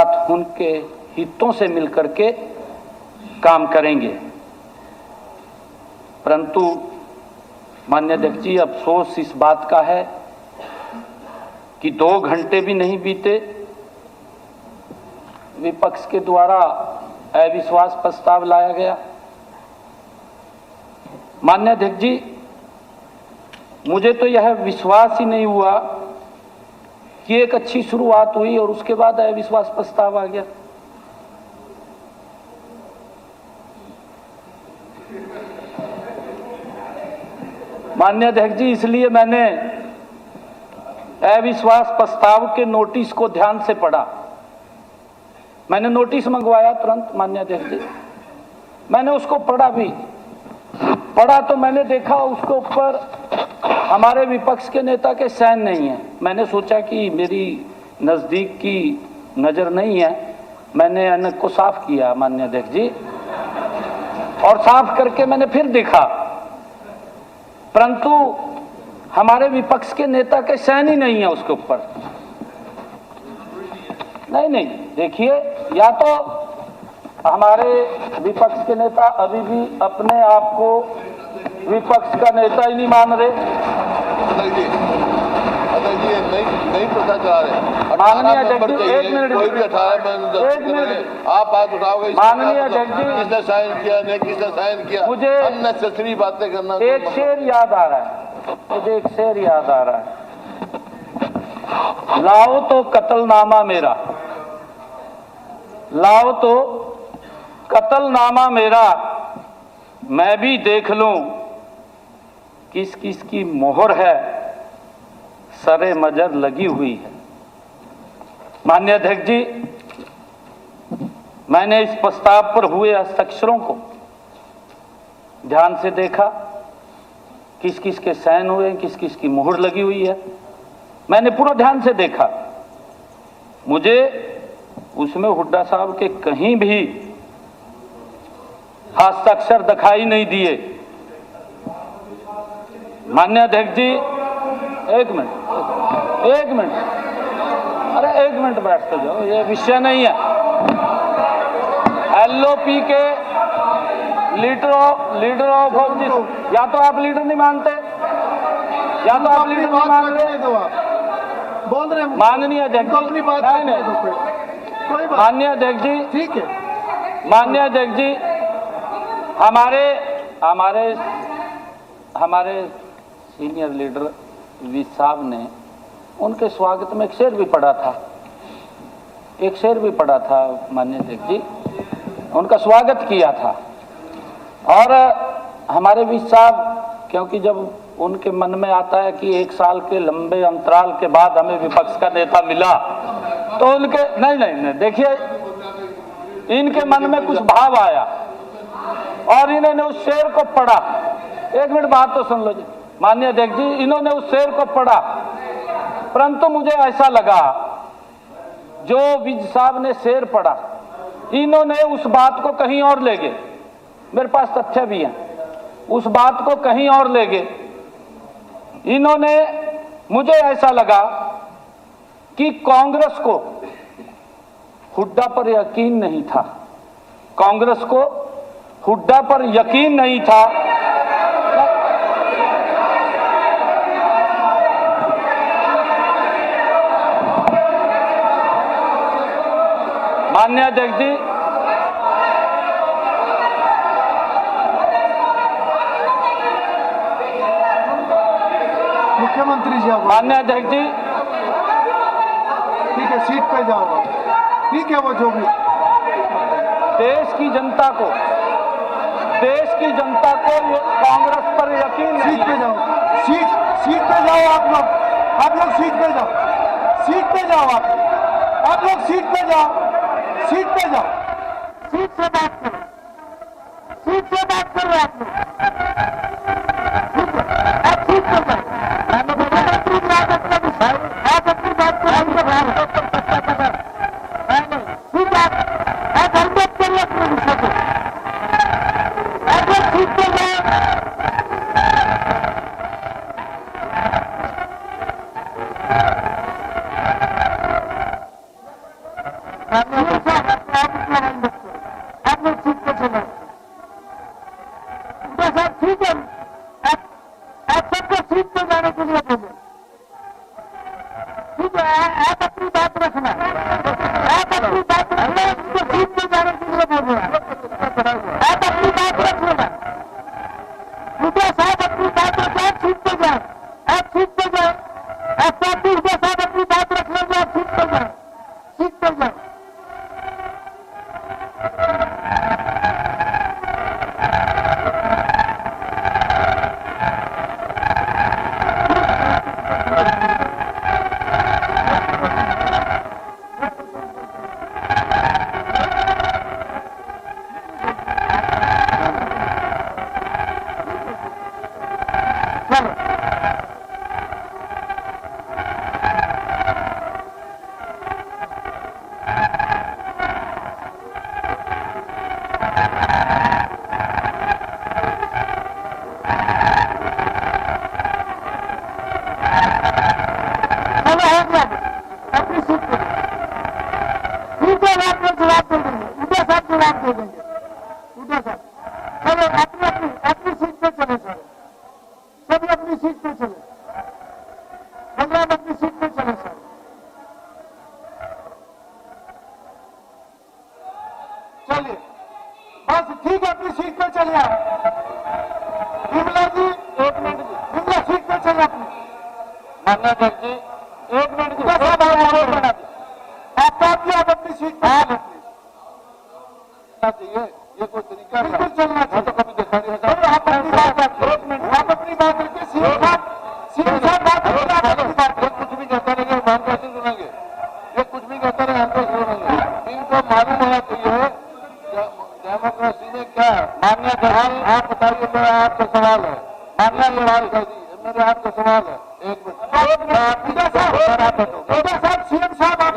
साथ उनके हितों से मिलकर के काम करेंगे। परंतु माननीय अध्यक्ष जी, अफसोस इस बात का है कि 2 घंटे भी नहीं बीते, विपक्ष के द्वारा अविश्वास प्रस्ताव लाया गया। माननीय अध्यक्ष जी, मुझे तो यह विश्वास ही नहीं हुआ कि एक अच्छी शुरुआत हुई और उसके बाद अविश्वास प्रस्ताव आ गया। माननीय अध्यक्ष जी, इसलिए मैंने अविश्वास प्रस्ताव के नोटिस को ध्यान से पढ़ा। मैंने नोटिस मंगवाया तुरंत। माननीय अध्यक्ष जी, मैंने उसको पढ़ा तो मैंने देखा उसके ऊपर हमारे विपक्ष के नेता के साइन नहीं है। मैंने सोचा कि मेरी नजदीक की नजर नहीं है। मैंने ऐनक को साफ किया माननीय अध्यक्ष जी, और साफ करके मैंने फिर देखा, परंतु हमारे विपक्ष के नेता के साइन ही नहीं है उसके ऊपर। नहीं, देखिए, या तो हमारे विपक्ष के नेता अभी भी अपने आप को विपक्ष का नेता ही नहीं मान रहे। नहीं प्रश्न चला रहे। माननीय अध्यक्ष जी, एक मिनट, कोई भी 18 आप बात उठाओगे। माननीय अध्यक्ष जी, किसने साइन किया, नहीं किसने साइन किया, मुझे अननेसेसरी बातें करना। एक शेर याद आ रहा है, मुझे एक शेर याद आ रहा है। लाओ तो कत्लनामा मेरा, लाओ तो कत्लनामा मेरा, मैं भी देख लूं किस किस की मोहर है, सरे मजर लगी हुई है। माननीय अध्यक्ष जी, मैंने इस प्रस्ताव पर हुए हस्ताक्षरों को ध्यान से देखा, किस किस के साइन हुए, किस किस की मोहर लगी हुई है। मैंने पूरा ध्यान से देखा। मुझे उसमें हुड्डा साहब के कहीं भी हस्ताक्षर दिखाई नहीं दिए। माननीय अध्यक्ष जी, एक मिनट, अरे 1 मिनट बैठते जाओ, ये विषय नहीं है। एलओपी के लीडर ऑफ ऑपोजिशन, या तो आप लीडर नहीं मानते, या तो आप लीडर नहीं मानते। बोल रहे माननीय अध्यक्ष जी, माननीय अध्यक्ष जी, ठीक है। माननीय अध्यक्ष जी, हमारे सीनियर लीडर वी साहब ने उनके स्वागत में एक शेर भी पढ़ा था, माननीय अध्यक्ष जी, उनका स्वागत किया था। और हमारे वी साहब, क्योंकि जब उनके मन में आता है कि 1 साल के लंबे अंतराल के बाद हमें विपक्ष का नेता मिला, तो उनके नहीं, देखिए, इनके मन में कुछ भाव आया और इन्होंने उस शेर को पढ़ा। 1 मिनट बात तो सुन लो जी। माननीय अध्यक्ष जी, इन्होंने उस शेर को पढ़ा, परंतु मुझे ऐसा लगा जो विज साहब ने शेर पढ़ा, इन्होंने उस बात को कहीं और ले गए। मेरे पास तथ्य भी हैं, उस बात को कहीं और ले गए इन्होंने। मुझे ऐसा लगा कि कांग्रेस को हुड्डा पर यकीन नहीं था, कांग्रेस को हुड्डा पर यकीन नहीं था। माननीय अध्यक्ष जी, मुख्यमंत्री जी, माननीय अध्यक्ष जी, ठीक है, सीट पे जाओ। ठीक है, वो जो भी देश की जनता को ये कांग्रेस पर यकीन नहीं। सीट पे जाओ, सीट पे जाओ। आप लोग सीट पे जाओ, सीट पे जाओ। आप लोग सीट पे जाओ, सीट पे जाओ। सीट से बात करो, सीट से बात करो। आप सीट पे जाओ। आप अपनी बात को हम आप लोग सीट पे चले। साहब ठीक है, आप सबको सीट पे जाने के लिए बोले। ठीक है, आप अपनी बात रखना, आप अपनी बात रखना, उनको सीट पे जाने के लिए बोल रहे हैं। आप अपनी बात रख लेना, मुझे साहब अपनी बात रखें, आप सीट पे जाए, आप सीट पे जाए, आप साहब अपनी बात रख लेंगे, आप सीट पे जाए, सीट पे जाए। अपनी सीट पे ठीक है, आप लोग जवाब दे देंगे, उदय साहब जवाब दे देंगे, उदय साहब। चलो अपनी सीट पे चले, सभी अपनी सीट पे चले, बलराम अपनी सीट पे चले सर। चलिए बस ठीक है, अपनी सीट पे चले आप। विमला जी 1 मिनट, विमला सीट पे चले अपनी। मान्य जी 1 मिनट की आप अपनी सीट पर चाहिए, ये कोई तरीका बिल्कुल चलना चाहिए। तो कभी देखा नहीं है। आप अपनी बात रखिए, 1 मिनट आप अपनी बात रखिए। सीएम साहब बात रखिए, आप अपनी बात ये कुछ भी कहता रहेंगे, हम कैसे सुनेंगे? ये कुछ भी कहता रहे, हम कैसे सुनेंगे? इनको मालूम होना चाहिए डेमोक्रेसी में क्या है। मान्य जवाब आप बताइए, मेरा आपका सवाल है। मान्य जवाब कर दी, मेरा आपका सवाल है। 1 मिनट उदय साहब, सीएम साहब आप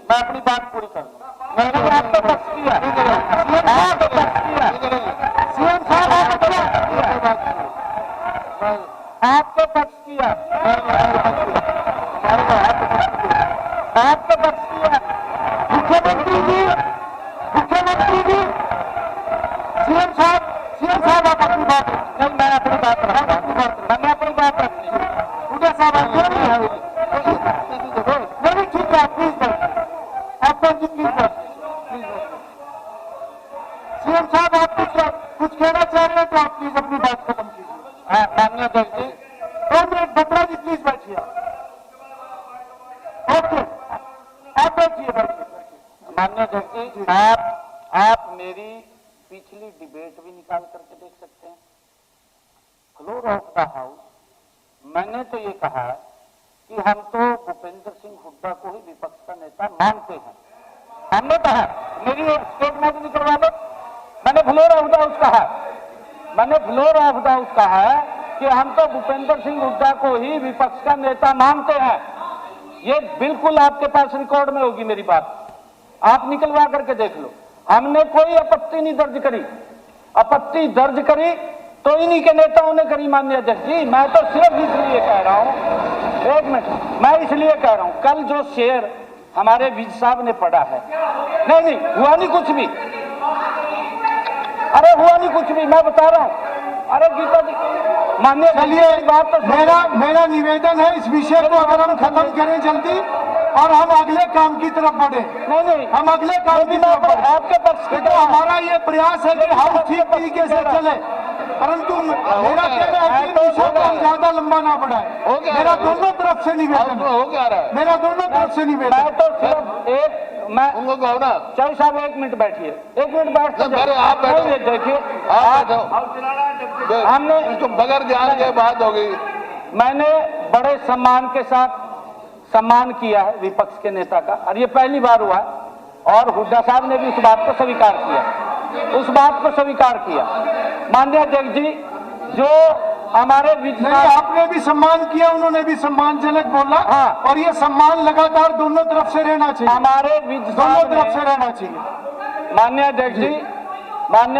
मैं अपनी बात पूरी कर लूं। मैंने आपको पक्ष किया, आपको पक्ष किया, सीएम साहब आपको पक्ष किया, आपको पक्ष किया। मुख्यमंत्री जी, सीएम साहब आप अपनी बात रखिए। नहीं, मैं अपनी बात रखता हूं, मैंने अपनी बात रखनी है। उदय साहब आप नहीं है, नहीं ठीक है, प्लीज बैठिए, आप जी प्लीज बैठिए। सीएम साहब आप कुछ कहना चाह रहे हैं तो आप प्लीज अपनी बात खत्म कीजिए। माननीय अध्यक्ष जी, 2 मिनट, बत्रा जी प्लीज बैठिए। ओके, आप बैठिए। माननीय अध्यक्ष जी, आप मेरी पिछली डिबेट भी निकाल करके देख सकते हैं। फ्लोर ऑफ द हाउस मैंने तो ये कहा कि हम तो भूपेंद्र सिंह हुड्डा को ही विपक्ष का नेता मानते हैं। हमने कहा, मेरी एक स्टेटमेंट निकलवा लो, मैंने फ्लोर ऑफ द हाउस कहा, मैंने फ्लोर ऑफ द हाउस कहा कि हम तो भूपेंद्र सिंह हुड्डा को ही विपक्ष का नेता मानते हैं। ये बिल्कुल आपके पास रिकॉर्ड में होगी मेरी बात, आप निकलवा करके देख लो। हमने कोई आपत्ति नहीं दर्ज करी, आपत्ति दर्ज करी तो इन्हीं के नेताओं ने करी। माननीय अध्यक्ष जी, मैं तो सिर्फ इसलिए कह रहा हूं, 1 मिनट, मैं इसलिए कह रहा हूं, कल जो शेर हमारे विज साहब ने पढ़ा है, नहीं हुआ नहीं कुछ भी, अरे हुआ नहीं कुछ भी, मैं बता रहा हूं। अरे गीता जी, माननीय चलिए, बात तो मेरा निवेदन है, इस विषय को अगर हम खत्म करें जल्दी और हम अगले काम की तरफ बढ़े। नहीं, हम अगले काम की तरफ बढ़े। आपके पक्ष की तो हमारा ये प्रयास है कि हम ठीक तरीके से चले, परंतु मेरा कहना है कि विषय को हम ज्यादा लंबा ना बढ़ाए। मेरा दोनों तरफ से निवेदन है, हो क्या रहा है? मेरा दोनों तरफ से निवेदन। मैं तो सिर्फ मैं उनको कहो ना, चौधरी साहब 1 मिनट बैठिए, 1 मिनट बैठ नहीं, मेरे आप बैठो। नहीं, देखिए आप हमने इसको बगैर ज्ञान के बात हो गई। मैंने बड़े सम्मान के साथ सम्मान किया है विपक्ष के नेता का, और ये पहली बार हुआ है, और हुड्डा साहब ने भी उस बात को स्वीकार किया। उस बात को स्वीकार किया। माननीय अध्यक्ष जी, जो हमारे नहीं, आपने भी सम्मान किया, उन्होंने भी सम्मानजनक बोला। हाँ। और ये सम्मान लगातार दोनों तरफ से रहना चाहिए, हमारे दोनों तरफ से रहना चाहिए। माननीय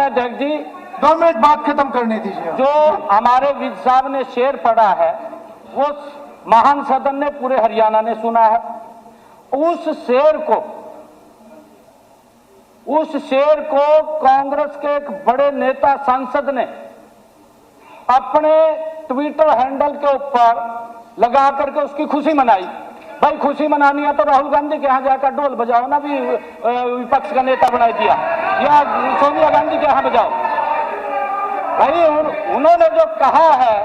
अध्यक्ष जी 2 मिनट बात खत्म करने दीजिए। जो हमारे विज साहब ने शेर पढ़ा है वो महान सदन ने, पूरे हरियाणा ने सुना है। उस शेर को कांग्रेस के एक बड़े नेता सांसद ने अपने ट्विटर हैंडल के ऊपर लगा करके उसकी खुशी मनाई। भाई खुशी मनानी है तो राहुल गांधी के यहाँ जाकर ढोल बजाओ ना, भी विपक्ष का नेता बना दिया, या सोनिया गांधी के यहाँ बजाओ। भाई उन्होंने जो कहा है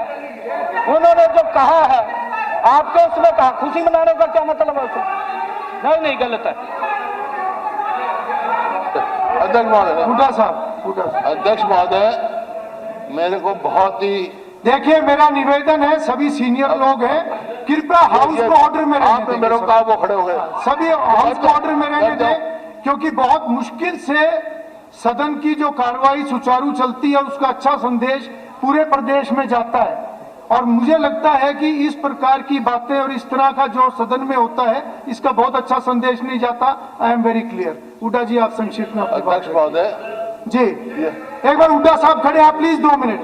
आपके उसमें कहा, खुशी मनाने का क्या मतलब है उसमें? नहीं, गलत है। अध्यक्ष महोदय, मेरे को बहुत ही, देखिए मेरा निवेदन है, सभी सीनियर लोग हैं, कृपया हाउस को ऑर्डर में रहने आपने मेरे को कहा वो खड़े हो गए। सभी हाउस को ऑर्डर में रहने दें, क्योंकि बहुत मुश्किल से सदन की जो कार्रवाई सुचारू चलती है उसका अच्छा संदेश पूरे प्रदेश में जाता है। और मुझे लगता है कि इस प्रकार की बातें और इस तरह का जो सदन में होता है इसका बहुत अच्छा संदेश नहीं जाता। I am very clear. Hooda ji, आप संक्षिप्त में अपनी बात अध्यक्ष महोदय जी। एक बार हुड्डा साहब खड़े हैं प्लीज, 2 मिनट।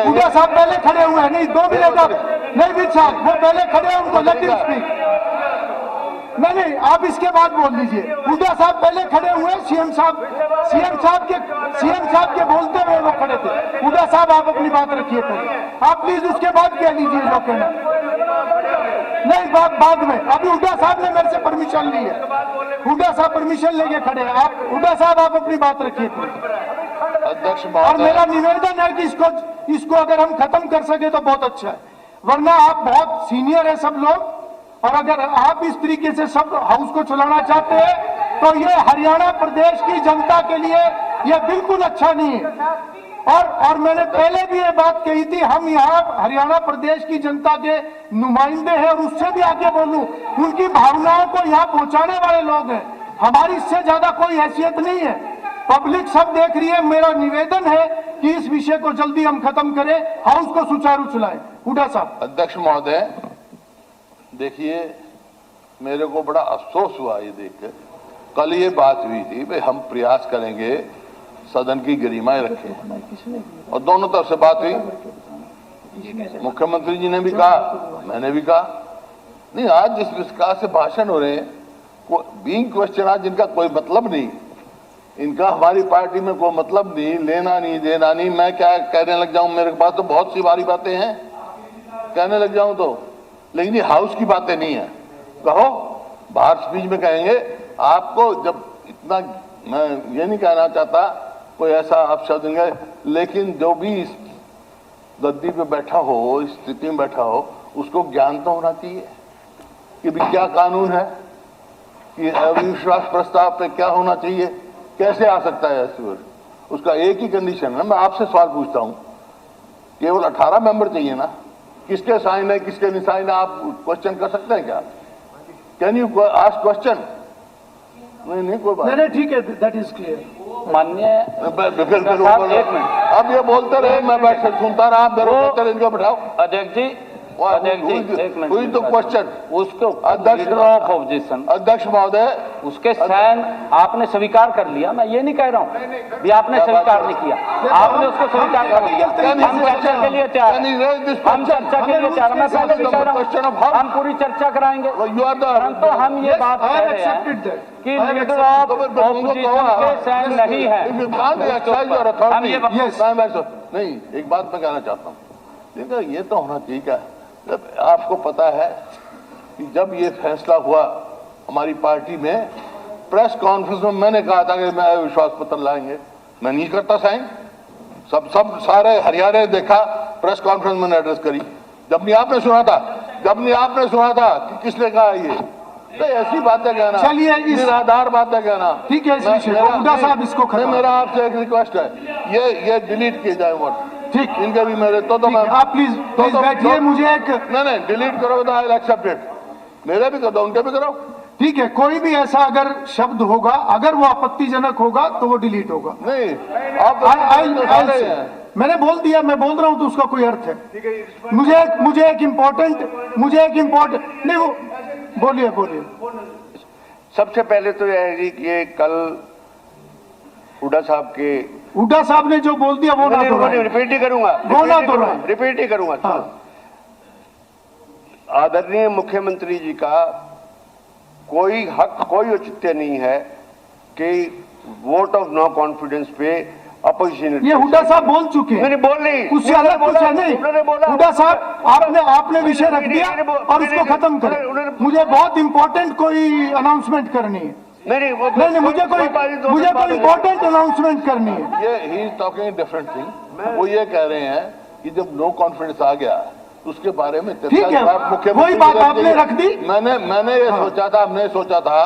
हुड्डा साहब पहले खड़े हुए हैं, नहीं 2 मिनट आप नहीं विज साहब, वो पहले खड़े हैं, उनको लेट हिम स्पीक। नहीं, आप इसके बाद बोल लीजिए। हुड्डा साहब पहले खड़े हुए, सीएम साहब के बोलते हुए वो खड़े थे। हुड्डा साहब आप अपनी बात रखिए पहले, आप प्लीज उसके बाद कह लीजिए जो कहना। नहीं, बाद में, अभी हुड्डा साहब ने मेरे से परमिशन ली है, हुड्डा साहब परमिशन लेके खड़े हैं। आप हुड्डा साहब आप अपनी बात रखिए अध्यक्ष और महोदय, मेरा निवेदन है कि इसको अगर हम खत्म कर सके तो बहुत अच्छा है, वरना आप बहुत सीनियर है सब लोग, और अगर आप इस तरीके से सब हाउस को चलाना चाहते हैं तो ये हरियाणा प्रदेश की जनता के लिए ये बिल्कुल अच्छा नहीं है। और मैंने पहले भी ये बात कही थी, हम यहाँ हरियाणा प्रदेश की जनता के नुमाइंदे हैं, और उससे भी आगे बोलूं, उनकी भावनाओं को यहाँ पहुंचाने वाले लोग हैं। हमारी इससे ज्यादा कोई हैसियत नहीं है। पब्लिक सब देख रही है। मेरा निवेदन है कि इस विषय को जल्दी हम खत्म करें, हाउस को सुचारू चलाएं। हुड्डा साहब। अध्यक्ष महोदय, देखिए मेरे को बड़ा अफसोस हुआ ये देखकर। कल ये बात हुई थी भाई हम प्रयास करेंगे सदन की गरिमाएं रखें, और दोनों तरफ से बात हुई। मुख्यमंत्री जी ने भी कहा, मैंने भी कहा। नहीं, आज जिस प्रकार से भाषण हो रहे हैं, बीइंग क्वेश्चन, आज जिनका कोई मतलब नहीं, इनका हमारी पार्टी में कोई मतलब नहीं, लेना नहीं देना नहीं। मैं क्या कहने लग जाऊं, मेरे पास तो बहुत सी बारी बातें हैं कहने लग जाऊं तो, लेकिन ये हाउस की बातें नहीं है। कहो, बाहर स्पीच में कहेंगे आपको। जब इतना, मैं ये नहीं कहना चाहता कोई ऐसा अपशब्द नहीं, लेकिन जो भी इस गद्दी पे बैठा हो, इस स्थिति में बैठा हो, उसको ज्ञान तो होना चाहिए कि भी क्या कानून है, कि अविश्वास प्रस्ताव पे क्या होना चाहिए, कैसे आ सकता है ऐसे। उसका एक ही कंडीशन है। मैं आपसे सवाल पूछता हूं, केवल 18 मेंबर चाहिए ना? किसके साइन है, किसके नहीं साइन है, आप क्वेश्चन कर सकते हैं क्या? Can you ask question? नहीं कोई बात नहीं, ठीक है, दैट इज क्लियर। माननीय अब ये बोलते रहे, मैं बैठ कर सुनता रहा, आप मेरे इनको बैठाओ। अध्यक्ष जी, एक मिनट, तो क्वेश्चन उसके अध्यक्ष ऑफ ऑब्जेक्शन, अध्यक्ष महोदय, उसके साइन आपने स्वीकार कर लिया। मैं ये नहीं कह रहा हूँ भी आपने स्वीकार नहीं किया, आपने उसको स्वीकार कर लिया। हम चर्चा के लिए तैयार, हम चर्चा के लिए तैयार। मैं पहले भी कह रहा हूँ, हम पूरी चर्चा कराएंगे। तो हम ये बात कह रहे हैं कि लीडर ऑफ ऑपोजिशन के साइन नहीं है। हम ये नहीं, एक बात मैं कहना चाहता हूँ, देखो ये तो होना चाहिए क्या। जब आपको पता है कि जब ये फैसला हुआ हमारी पार्टी में, प्रेस कॉन्फ्रेंस में मैंने कहा था कि मैं विश्वास पत्र लाएंगे, मैं नहीं करता साइन। सब सारे हरियाणा ने देखा, प्रेस कॉन्फ्रेंस मैंने एड्रेस करी। जब नहीं आपने सुना था कि किसने कहा ये, तो ऐसी बातें कहना, चलिए निराधार बातें कहना, ठीक है। साहब इसको मेरा आपसे एक रिक्वेस्ट है, ये डिलीट किए जाए वर्ड, ठीक, इनके भी मेरे तो मैं, आप प्लीज बैठिए। मुझे एक नहीं डिलीट करो तो आई एक्सेप्ट इट। मेरे भी कर दो, उनके भी करो। ठीक है, कोई भी ऐसा अगर शब्द होगा, अगर वो आपत्तिजनक होगा तो वो डिलीट होगा। नहीं, आप मैंने बोल दिया, मैं बोल रहा हूं तो उसका कोई अर्थ है। मुझे एक इम्पोर्टेंट नहीं, वो बोलिए। सबसे पहले तो यह है कि ये कल हुड्डा साहब ने जो बोल दिया वो ना दोहराएं। रिपीट ही करूंगा, रिपीट ही करूंगा। हाँ। आदरणीय मुख्यमंत्री जी का कोई हक, कोई औचित्य नहीं है कि वोट ऑफ नो कॉन्फिडेंस पे अपोजिशन। ये हुड्डा साहब बोल चुके हैं। मैंने बोल नहीं, उससे अलग कुछ है नहीं। हुड्डा साहब, आपने विषय रख दिया और उसको खत्म करें। मुझे बहुत इंपॉर्टेंट कोई अनाउंसमेंट करनी है। नहीं, मुझे कोई इंपॉर्टेंट अनाउंसमेंट करनी है। ये he is talking different thing. वो ये कह रहे हैं कि जब नो कॉन्फिडेंस आ गया उसके बारे में ठीक है, वही बात आपने रख दी। मैंने ये सोचा था, हमने सोचा था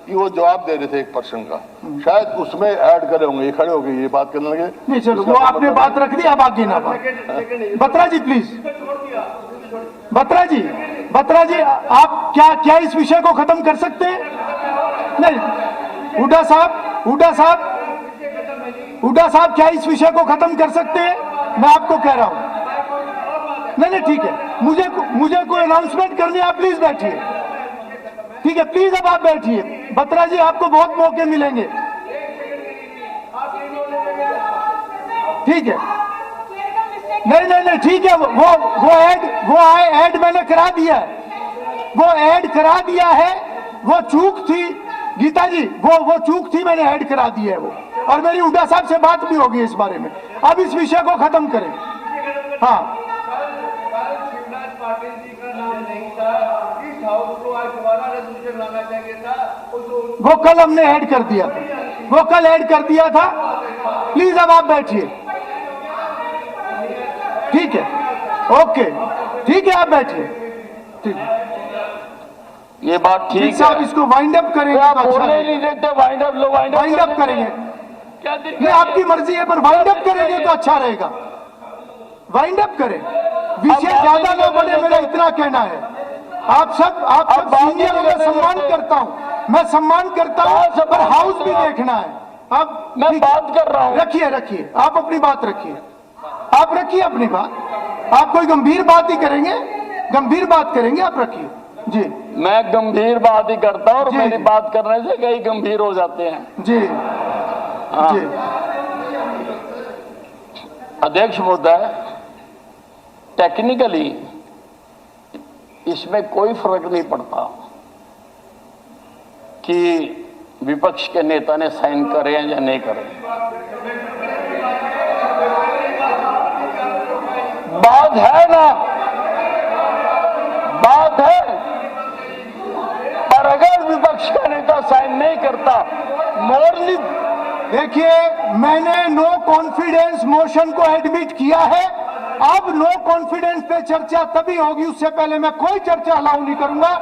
कि वो जवाब दे रहे थे एक पर्सन का, शायद उसमें ऐड करे होंगे, ये खड़े हो गए, ये बात करने लगे। नहीं, चलो वो आपने बात रख दी, अब आगे ना बात। बत्रा जी प्लीज, बत्रा जी आप क्या इस विषय को खत्म कर सकते हैं? नहीं, हुड्डा साहब क्या इस विषय को खत्म कर सकते हैं? मैं आपको कह रहा हूं। नहीं, ठीक है, मुझे कोई अनाउंसमेंट करनी है, आप प्लीज बैठिए। ठीक है, प्लीज अब आप बैठिए। बत्रा जी, आपको बहुत मौके मिलेंगे। ठीक है, नहीं, ठीक है, वो ऐड मैंने करा दिया है, वो चूक थी गीता जी, वो चूक थी, मैंने ऐड करा दिया है वो, और मेरी हुड्डा साहब से बात भी होगी इस बारे में। अब इस विषय को खत्म करें। हाँ, पाटिल जी का नाम नहीं था, इस हाउस को आज दोबारा रेजोल्यूशन लाना चाहिए था। वो कल हमने ऐड कर दिया था, प्लीज अब आप बैठिए। ठीक है, ओके, ठीक है, आप बैठिए। ठीक है, ये बात ठीक है। आप इसको वाइंड अप करेंगे आप तो अच्छा बोलने नहीं देते, वाइंड अप करेंगे। क्या ये आपकी मर्जी है, पर वाइंड अप करेंगे तो अच्छा रहेगा। वाइंड अप करें, विषय ज्यादा न बढ़े, मेरा इतना कहना है। आप सब सीनियर, मैं सम्मान करता हूं, पर हाउस भी देखना है। अब मैं बात कर रहा हूं। रखिए, आप अपनी बात रखिए, अपनी बात। आप कोई गंभीर बात ही करेंगे, आप रखिए जी। मैं गंभीर बात ही करता हूं, और मेरी बात करने से कई गंभीर हो जाते हैं जी। हाँ। जी, अध्यक्ष महोदय, टेक्निकली इसमें कोई फर्क नहीं पड़ता कि विपक्ष के नेता ने साइन करे या नहीं करे। बात है ना, पर अगर विपक्ष का नेता साइन नहीं करता, मोरली देखिए, मैंने नो कॉन्फिडेंस मोशन को एडमिट किया है। अब नो कॉन्फिडेंस पे चर्चा तभी होगी, उससे पहले मैं कोई चर्चा अलाउ नहीं करूंगा।